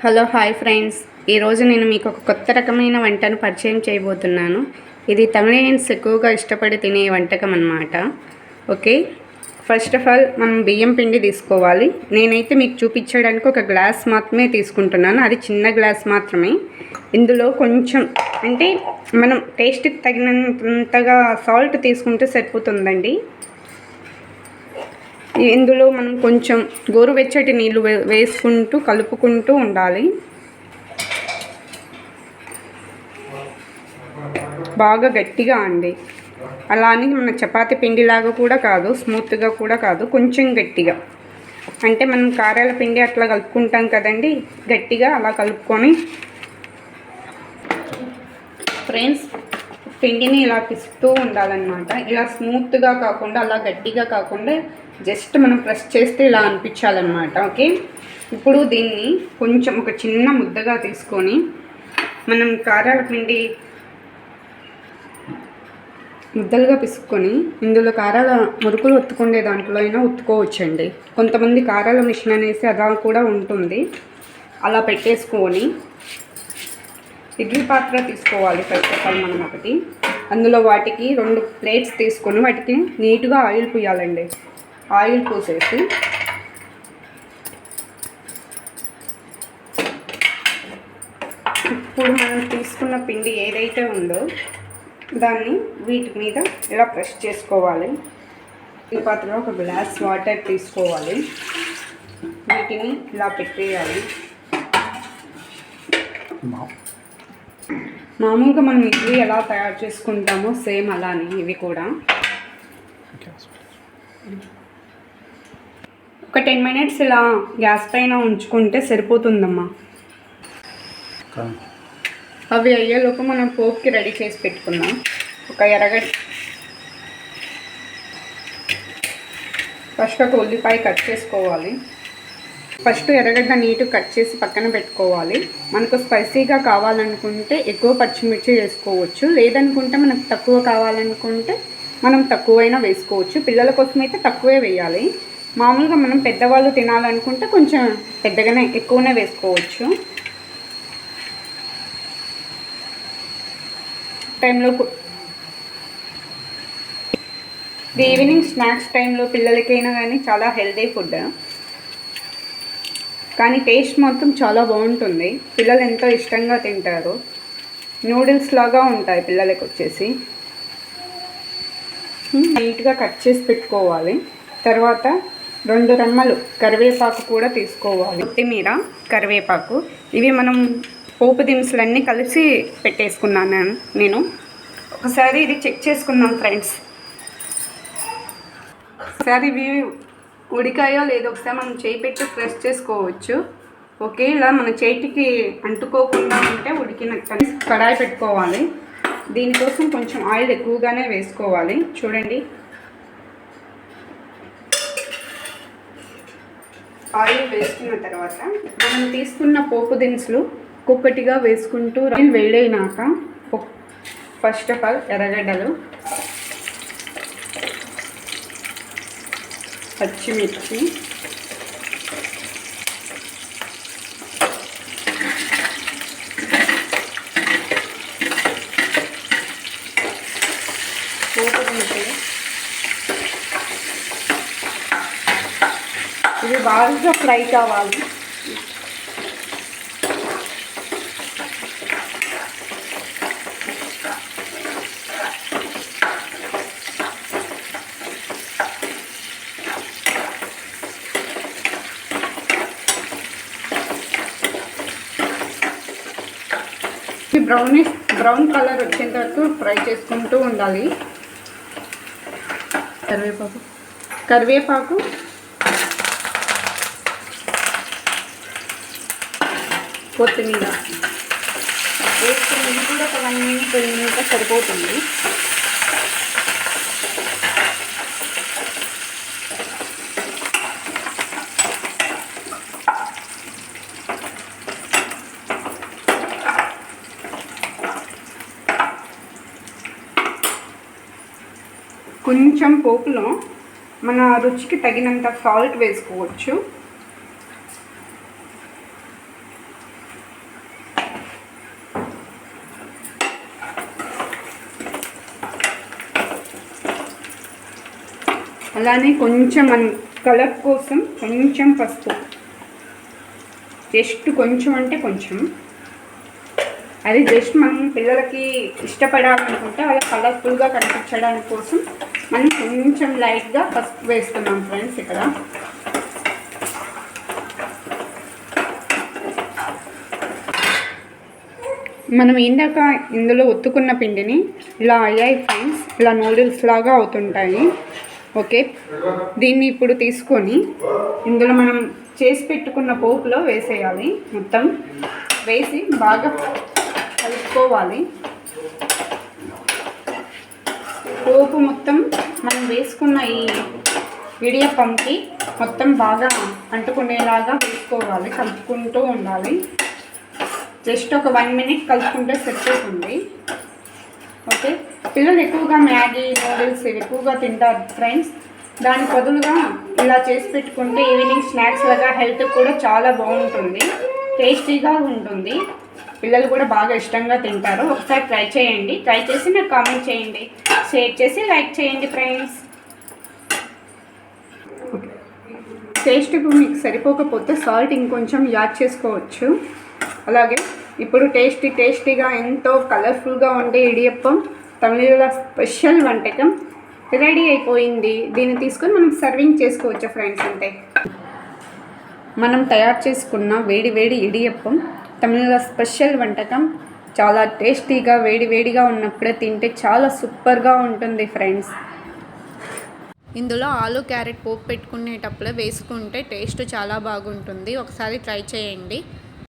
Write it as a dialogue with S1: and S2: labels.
S1: Hello hi friends, ఈరోజు నేను మీకు ఒక కొత్త రకమైన వంటను పరిచయం చేయబోతున్నాను. ఇది తమిళియన్స్ ఎక్కువగా ఇష్టపడి తినే వంటకం అన్నమాట. ఓకే, ఫస్ట్ ఆఫ్ ఆల్ మనం బియ్యం పిండి తీసుకోవాలి. నేనైతే మీకు చూపించడానికి ఒక గ్లాస్ మాత్రమే తీసుకుంటున్నాను, అది చిన్న గ్లాస్ మాత్రమే. ఇందులో కొంచెం అంటే మనం టేస్ట్కి తగినంతగా సాల్ట్ తీసుకుంటే సరిపోతుందండి. ఇందులో మనం కొంచెం గోరువెచ్చటి నీళ్ళు వేసుకుంటూ కలుపుకుంటూ ఉండాలి. బాగా గట్టిగా అండి, అలా అని మన చపాతీ పిండిలాగా కూడా కాదు, స్మూత్గా కూడా కాదు, కొంచెం గట్టిగా. అంటే మనం కారాల పిండి అట్లా కలుపుకుంటాం కదండి, గట్టిగా అలా కలుపుకొని ఫ్రెండ్స్ పిండిని ఇలా పిసుకుతూ ఉండాలన్నమాట. ఇలా స్మూత్గా కాకుండా, అలా గట్టిగా కాకుండా జస్ట్ మనం ప్రెస్ చేస్తే ఇలా అనిపించాలన్నమాట. ఓకే, ఇప్పుడు దీన్ని కొంచెం ఒక చిన్న ముద్దగా తీసుకొని మనం కారాల పిండి ముద్దలుగా పిసుక్కొని ఇందులో కారాల మురుకులు ఒత్తుకుండే దాంట్లో అయినా ఒత్తుకోవచ్చండి. కొంతమంది కారాల మిషన్ అనేసి అలా కూడా ఉంటుంది. అలా పెట్టేసుకొని ఇడ్లీ పాత్ర తీసుకోవాలి. ఫస్ట్ ఆఫ్ ఆల్ మనం ఒకటి, అందులో వాటికి 2 ప్లేట్స్ తీసుకొని వాటికి నీట్గా ఆయిల్ పూయాలండి. ఆయిల్ పూసేసి ఇప్పుడు మనం తీసుకున్న పిండి ఏదైతే ఉందో దాన్ని వీటి మీద ఇలా ప్రెస్ చేసుకోవాలి. ఈ పాత్రలో ఒక గ్లాస్ వాటర్ తీసుకోవాలి, వీటిని ఇలా పెట్టేయాలి. మామూలుగా మనం ఇడ్లీ ఎలా తయారు చేసుకుంటామో సేమ్ అలానే ఇవి కూడా. ఒక 10 మినిట్స్ ఇలా గ్యాస్ పైన ఉంచుకుంటే సరిపోతుందమ్మా. అవి అయ్యేలోపు మనం పోపుకి రెడీ చేసి పెట్టుకుందాం. ఒక ఎర్రగడ్డ, ఫస్ట్ ఒక ఉల్లిపాయ కట్ చేసుకోవాలి. ఫస్ట్ ఎర్రగడ్డ నీట్గా కట్ చేసి పక్కన పెట్టుకోవాలి. మనకు స్పైసీగా కావాలనుకుంటే ఎక్కువ పచ్చిమిర్చి వేసుకోవచ్చు, లేదనుకుంటే మనకు తక్కువ కావాలనుకుంటే మనం తక్కువైనా వేసుకోవచ్చు. పిల్లల కోసం అయితే తక్కువే వేయాలి. మామూలుగా మనం పెద్దవాళ్ళు తినాలనుకుంటే కొంచెం పెద్దగానే ఎక్కువనే వేసుకోవచ్చు. టైంలో ఈవినింగ్ స్నాక్స్ టైంలో పిల్లలకైనా కానీ చాలా హెల్తీ ఫుడ్, కానీ టేస్ట్ మాత్రం చాలా బాగుంటుంది. పిల్లలు ఎంతో ఇష్టంగా తింటారు. నూడిల్స్ లాగా ఉంటాయి పిల్లలకి వచ్చేసి. నీట్గా కట్ చేసి పెట్టుకోవాలి. తర్వాత 2 రెమ్మలు కరివేపాకు కూడా తీసుకోవాలి. కొత్తిమీర, కరివేపాకు, ఇవి మనం పోపు దినుసులన్నీ కలిసి పెట్టేసుకున్నాను నేను. ఒకసారి ఇది చెక్ చేసుకుందాం ఫ్రెండ్స్. ఒకసారి ఇవి ఉడికాయో లేదో ఒకసారి మనం చేయి పెట్టి ప్రెస్ చేసుకోవచ్చు. ఓకే, ఇలా మన చేతికి అంటుకోకుండా ఉంటే ఉడికినట్టు. కడాయి పెట్టుకోవాలి. దీనికోసం కొంచెం ఆయిల్ ఎక్కువగానే వేసుకోవాలి. చూడండి, ఆయిల్ వేసుకున్న తర్వాత మనం తీసుకున్న పోపు దినుసులు ఒక్కొక్కటిగా వేసుకుంటూ ఆయిల్ వేడైనాక ఫస్ట్ ఆఫ్ ఆల్ ఎర్రగడ్డలు, పచ్చిమిర్చి, పోపు దినుసులు, ఇవి బాగా ఫ్రై కావాలి. బ్రౌన్ కలర్ వచ్చేంత వరకు ఫ్రై చేసుకుంటూ ఉండాలి. కరివేపాకు, కొత్తిమీర వేసుకుని కూడా ఒక 1 మినిట్ 2 మినిట్స్ సరిపోతుంది. కొంచెం పోపులో మన రుచికి తగినంత సాల్ట్ వేసుకోవచ్చు. అలానే కొంచెం మనం కలర్ కోసం కొంచెం పసుపు, జస్ట్ కొంచెం అంటే కొంచెం, అది జస్ట్ మనం పిల్లలకి ఇష్టపడాలనుకుంటే అలా కలర్ఫుల్గా కనిపించడానికి కోసం మనం కొంచెం లైట్గా పసుపు వేస్తున్నాం ఫ్రెండ్స్. ఇక్కడ మనం ఇందాక ఇందులో ఒత్తుకున్న పిండిని ఇలా అయ్యాయి ఫ్రెండ్స్, ఇలా నూడిల్స్ లాగా అవుతుంటాయి. ఓకే, దీన్ని ఇప్పుడు తీసుకొని ఇందులో మనం చేసి పెట్టుకున్న పోపులో వేసేయాలి. మొత్తం వేసి బాగా కలుపుకోవాలి. పోపు మొత్తం మనం వేసుకున్న ఈ ఇడియప్పంకి మొత్తం బాగా అంటుకునేలాగా వేసుకోవాలి, కలుపుకుంటూ ఉండాలి. జస్ట్ ఒక 1 మినిట్ కలుపుకుంటే సెట్ అవుతుంది. ఓకే, పిల్లలు ఎక్కువగా మ్యాగీ నూడిల్స్ ఎక్కువగా తింటారు ఫ్రెండ్స్. దాని బదులుగా ఇలా చేసి పెట్టుకుంటే ఈవినింగ్ స్నాక్స్ లాగా హెల్త్ కూడా చాలా బాగుంటుంది, టేస్టీగా ఉంటుంది. పిల్లలు కూడా బాగా ఇష్టంగా తింటారు. ఒకసారి ట్రై చేయండి. ట్రై చేసి నాకు కామెంట్ చేయండి, షేర్ చేసి లైక్ చేయండి ఫ్రెండ్స్. టేస్ట్ ఇప్పుడు మీకు సరిపోకపోతే సాల్ట్ ఇంకొంచెం యాడ్ చేసుకోవచ్చు. అలాగే ఇప్పుడు టేస్టీగా ఎంతో కలర్ఫుల్గా ఉండే ఇడియప్పం, తమిళ స్పెషల్ వంటకం రెడీ అయిపోయింది. దీన్ని తీసుకొని మనం సర్వింగ్ చేసుకోవచ్చు ఫ్రెండ్స్. అంతే, మనం తయారు చేసుకున్న వేడి ఇడియప్పం, తమిళ స్పెషల్ వంటకం చాలా టేస్టీగా వేడిగా ఉన్నప్పుడే తింటే చాలా సూపర్గా ఉంటుంది ఫ్రెండ్స్. ఇందులో ఆలు క్యారెట్ పోపు పెట్టుకునేటప్పుడే వేసుకుంటే టేస్ట్ చాలా బాగుంటుంది. ఒకసారి ట్రై చేయండి.